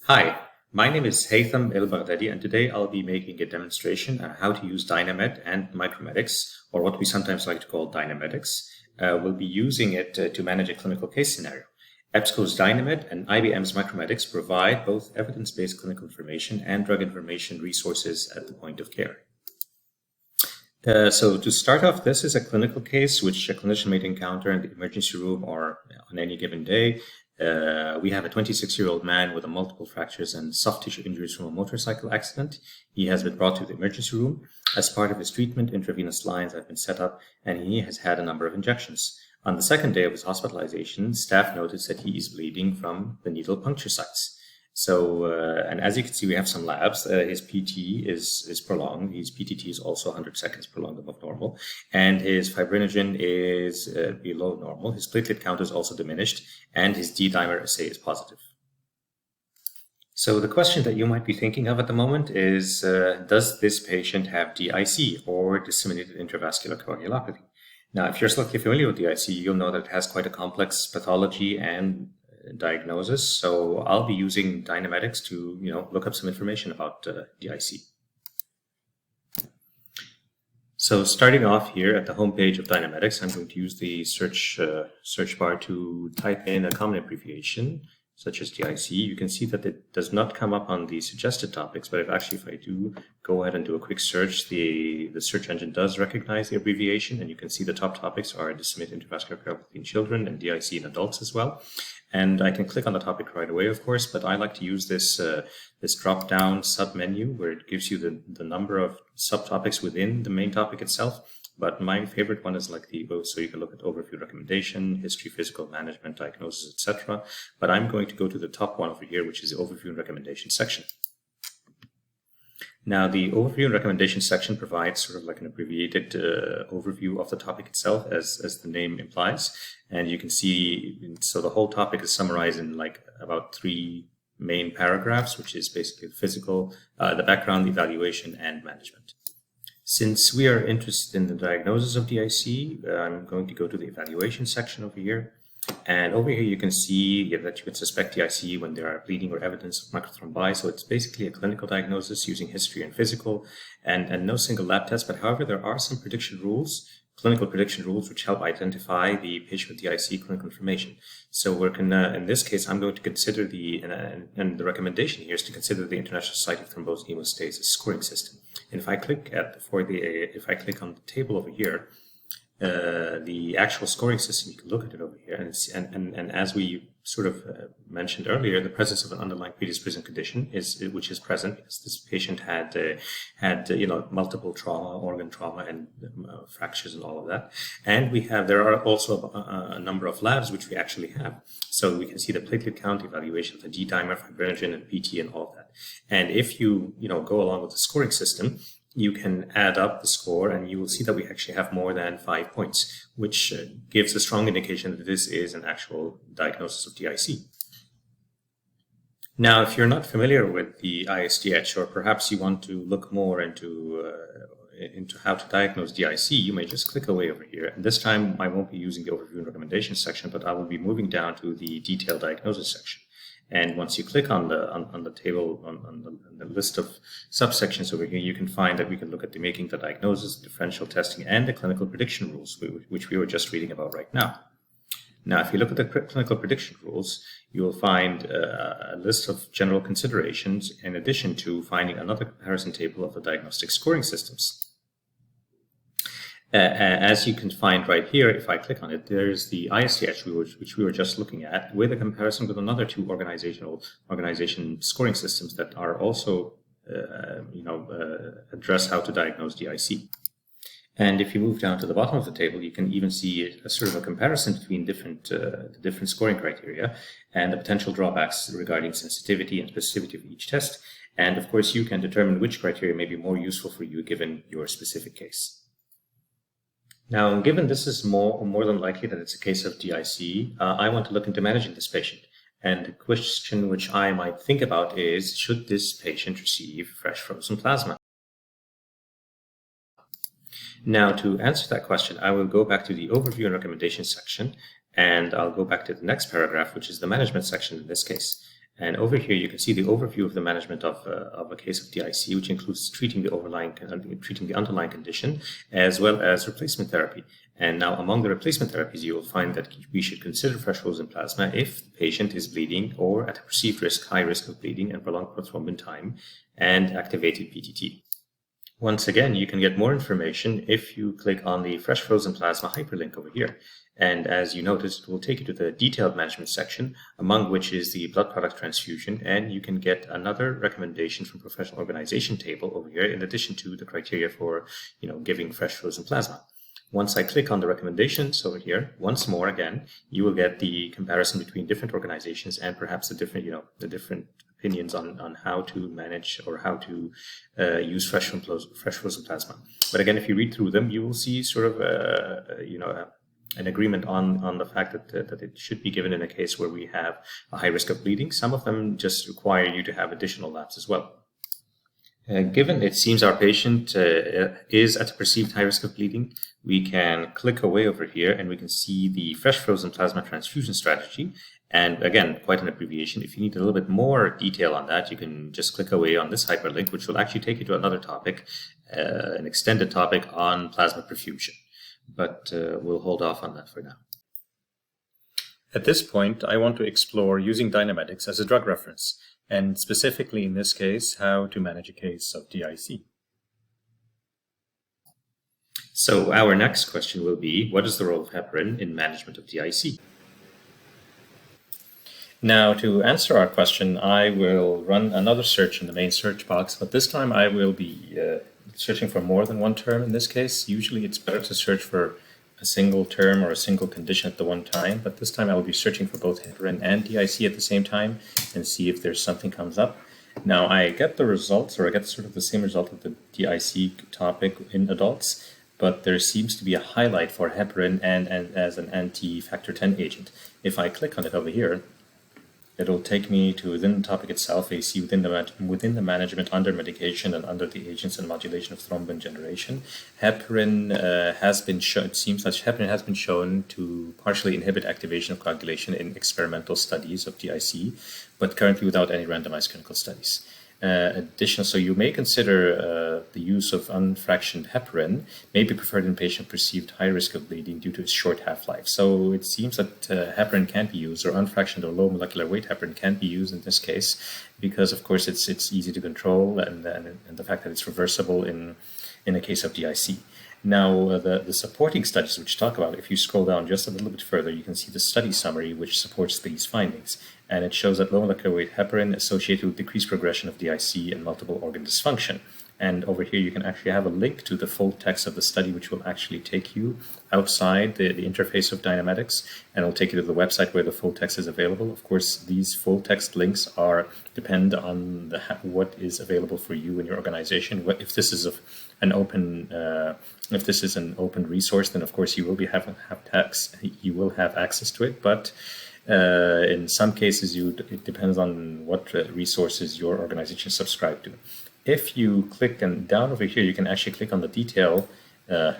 Hi, my name is Haitham El-Baghdady, and today I'll be making a demonstration on how to use DynaMed and Micromedex, or what we sometimes like to call DynaMedex. We'll be using it to manage a clinical case scenario. EBSCO's DynaMed and IBM's Micromedex provide both evidence-based clinical information and drug information resources at the point of care. So to start off, this is a clinical case which a clinician may encounter in the emergency room or on any given day. We have a 26-year-old man with multiple fractures and soft tissue injuries from a motorcycle accident. He has been brought to the emergency room. As part of his treatment, intravenous lines have been set up, and he has had a number of injections. On the second day of his hospitalization, staff noticed that he is bleeding from the needle puncture sites. So, and as you can see, we have some labs. His PT is prolonged. His PTT is also 100 seconds prolonged above normal. And his fibrinogen is below normal. His platelet count is also diminished. And his D-dimer assay is positive. So the question that you might be thinking of at the moment is, does this patient have DIC, or disseminated intravascular coagulopathy? Now, if you're slightly familiar with DIC, you'll know that it has quite a complex pathology and diagnosis. So I'll be using DynaMedex to, look up some information about DIC. So starting off here at the homepage of DynaMedex, I'm going to use the search bar to type in a common abbreviation such as DIC. You can see that it does not come up on the suggested topics, but if I do go ahead and do a quick search, the search engine does recognize the abbreviation, and you can see the top topics are disseminated intravascular coagulopathy in children and DIC in adults as well. And I can click on the topic right away, of course, but I like to use this drop-down sub-menu where it gives you the number of subtopics within the main topic itself. But my favorite one is like so you can look at overview, recommendation, history, physical management, diagnosis, etc. But I'm going to go to the top one over here, which is the overview and recommendation section. Now, the overview and recommendation section provides sort of like an abbreviated overview of the topic itself, as the name implies. And you can see, so the whole topic is summarized in like about 3 main paragraphs, which is basically the physical, the background, the evaluation, and management. Since we are interested in the diagnosis of DIC, I'm going to go to the evaluation section over here. And over here, you can see that you can suspect DIC when there are bleeding or evidence of microthrombi. So it's basically a clinical diagnosis using history and physical, and no single lab test. But however, there are some prediction rules, clinical prediction rules, which help identify the patient with DIC clinical information. So we're in this case, I'm going to consider and the recommendation here is to consider the International Society of Thrombosis and Hemostasis scoring system. And if I click on the table over here, the actual scoring system, you can look at it over here, and as we sort of mentioned earlier, the presence of an underlying predisposing condition which is present because this patient had multiple trauma, organ trauma, and fractures and all of that. And there are also a number of labs which we actually have. So we can see the platelet count, evaluation of the D-dimer, fibrinogen, and PT, and all of that. And if you go along with the scoring system, you can add up the score, and you will see that we actually have more than 5 points, which gives a strong indication that this is an actual diagnosis of DIC. Now, if you're not familiar with the ISTH, or perhaps you want to look more into how to diagnose DIC, you may just click away over here. And this time, I won't be using the overview and recommendation section, but I will be moving down to the detailed diagnosis section. And once you click on the table, on the list of subsections over here, you can find that we can look at making the diagnosis, differential testing, and the clinical prediction rules, which we were just reading about right now. Now, if you look at the clinical prediction rules, you will find a list of general considerations in addition to finding another comparison table of the diagnostic scoring systems. As you can find right here, if I click on it, there's the ISTH, which we were just looking at, with a comparison with another 2 organization scoring systems that are also, address how to diagnose DIC. And if you move down to the bottom of the table, you can even see a sort of a comparison between the different scoring criteria and the potential drawbacks regarding sensitivity and specificity of each test. And of course, you can determine which criteria may be more useful for you given your specific case. Now, given this is more than likely that it's a case of DIC, I want to look into managing this patient. And the question which I might think about is, should this patient receive fresh frozen plasma? Now, to answer that question, I will go back to the overview and recommendation section, and I'll go back to the next paragraph, which is the management section in this case. And over here, you can see the overview of the management of a case of DIC, which includes treating the underlying condition, as well as replacement therapy. And now, among the replacement therapies, you will find that we should consider fresh frozen plasma if the patient is bleeding or at a perceived high risk of bleeding and prolonged prothrombin time, and activated PTT. Once again, you can get more information if you click on the fresh frozen plasma hyperlink over here. And as you notice, it will take you to the detailed management section, among which is the blood product transfusion, and you can get another recommendation from professional organization table over here, in addition to the criteria for, giving fresh frozen plasma. Once I click on the recommendations over here, once more again, you will get the comparison between different organizations and perhaps the different opinions on how to manage or how to use fresh frozen plasma. But again, if you read through them, you will see sort of an agreement on the fact that it should be given in a case where we have a high risk of bleeding. Some of them just require you to have additional labs as well. Given it seems our patient is at a perceived high risk of bleeding, we can click away over here and we can see the fresh frozen plasma transfusion strategy. And again, quite an abbreviation. If you need a little bit more detail on that, you can just click away on this hyperlink, which will actually take you to another topic, an extended topic on plasma perfusion. But we'll hold off on that for now. At this point, I want to explore using DynaMedex as a drug reference, and specifically in this case, how to manage a case of DIC. So our next question will be, what is the role of heparin in management of DIC? Now, to answer our question, I will run another search in the main search box, but this time I will be searching for more than one term in this case. Usually it's better to search for a single term or a single condition at the one time, but this time I will be searching for both heparin and DIC at the same time and see if there's something comes up. Now I get the results, or I get sort of the same result of the DIC topic in adults, but there seems to be a highlight for heparin and as an anti-factor 10 agent. If I click on it over here, it'll take me to within the topic itself. You see within the management under medication and under the agents and modulation of thrombin generation, heparin has been shown. It seems that heparin has been shown to partially inhibit activation of coagulation in experimental studies of DIC, but currently without any randomized clinical studies. So you may consider the use of unfractioned heparin may be preferred in patient perceived high risk of bleeding due to its short half-life. So it seems that heparin can be used, or unfractioned or low molecular weight heparin can be used in this case, because of course it's easy to control, and the fact that it's reversible in a case of DIC. Now, the supporting studies which talk about, if you scroll down just a little bit further, you can see the study summary which supports these findings. And it shows that low molecular weight heparin associated with decreased progression of DIC and multiple organ dysfunction. And over here, you can actually have a link to the full text of the study, which will actually take you outside the interface of DynaMedex, and it'll take you to the website where the full text is available. Of course, these full text links depend on what is available for you and your organization. If this is an open resource, then of course you will have access to it. But in some cases, it depends on what resources your organization subscribe to. If you click down over here, you can actually click on the detail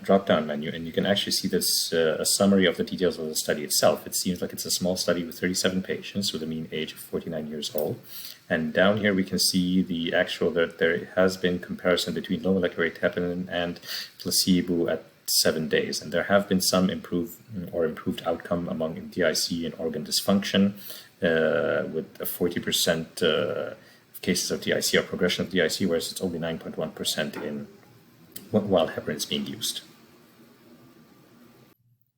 drop-down menu, and you can actually see this a summary of the details of the study itself. It seems like it's a small study with 37 patients with a mean age of 49 years old. And down here we can see that there has been comparison between low molecular weight heparin and placebo at 7 days, and there have been some improved outcome among DIC and organ dysfunction, with a 40% cases of DIC or progression of DIC, whereas it's only 9.1% while heparin is being used.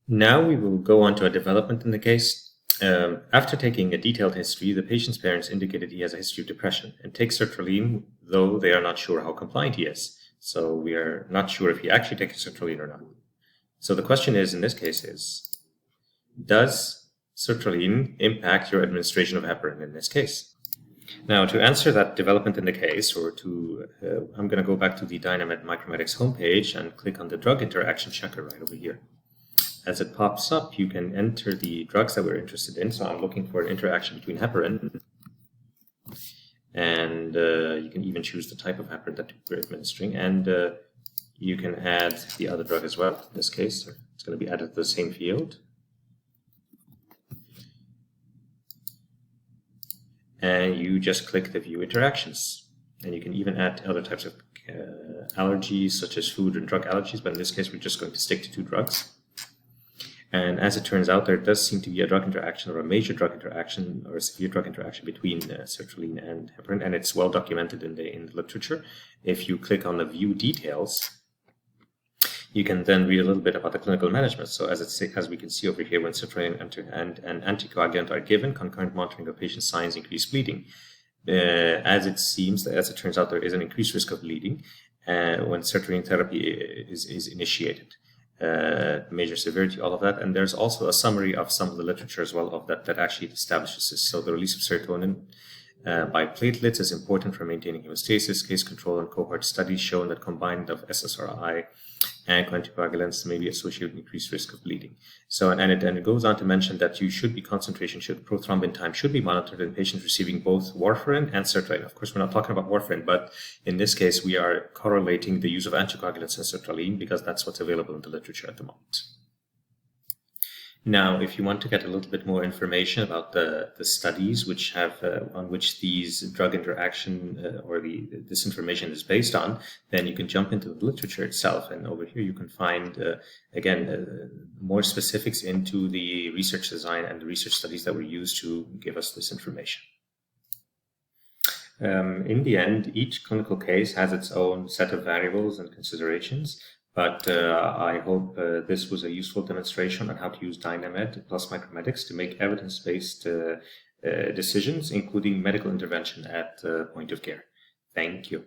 Now we will go on to a development in the case. After taking a detailed history, the patient's parents indicated he has a history of depression and takes sertraline, though they are not sure how compliant he is. So we are not sure if he actually takes sertraline or not. So the question is, in this case, does sertraline impact your administration of heparin in this case? Now, to answer that development in the case, I'm going to go back to the DynaMed and Micromedex homepage and click on the drug interaction checker right over here. As it pops up, you can enter the drugs that we're interested in. So I'm looking for an interaction between heparin, and you can even choose the type of heparin that we're administering, and you can add the other drug as well. In this case, it's going to be added to the same field. and you just click the view interactions. And you can even add other types of allergies, such as food and drug allergies, but in this case, we're just going to stick to 2 drugs. And as it turns out, there does seem to be a drug interaction, or a major drug interaction, or a severe drug interaction between sertraline and heparin, and it's well documented in the literature. If you click on the view details, you can then read a little bit about the clinical management. So as we can see over here, when sertraline and anticoagulant are given, concurrent monitoring of patient signs increase bleeding. As it turns out, there is an increased risk of bleeding when sertraline therapy is initiated. Major severity, all of that. And there's also a summary of some of the literature as well of that actually establishes this. So the release of serotonin by platelets is important for maintaining hemostasis. Case control and cohort studies shown that combined of SSRI and anticoagulants may be associated with increased risk of bleeding. So, and it goes on to mention that prothrombin time should be monitored in patients receiving both warfarin and sertraline. Of course, we're not talking about warfarin, but in this case, we are correlating the use of anticoagulants and sertraline because that's what's available in the literature at the moment. Now, if you want to get a little bit more information about the studies which have on which these drug interaction this information is based on, then you can jump into the literature itself. And over here, you can find, more specifics into the research design and the research studies that were used to give us this information. In the end, each clinical case has its own set of variables and considerations. But I hope this was a useful demonstration on how to use DynaMed plus Micromedex to make evidence-based decisions, including medical intervention at point of care. Thank you.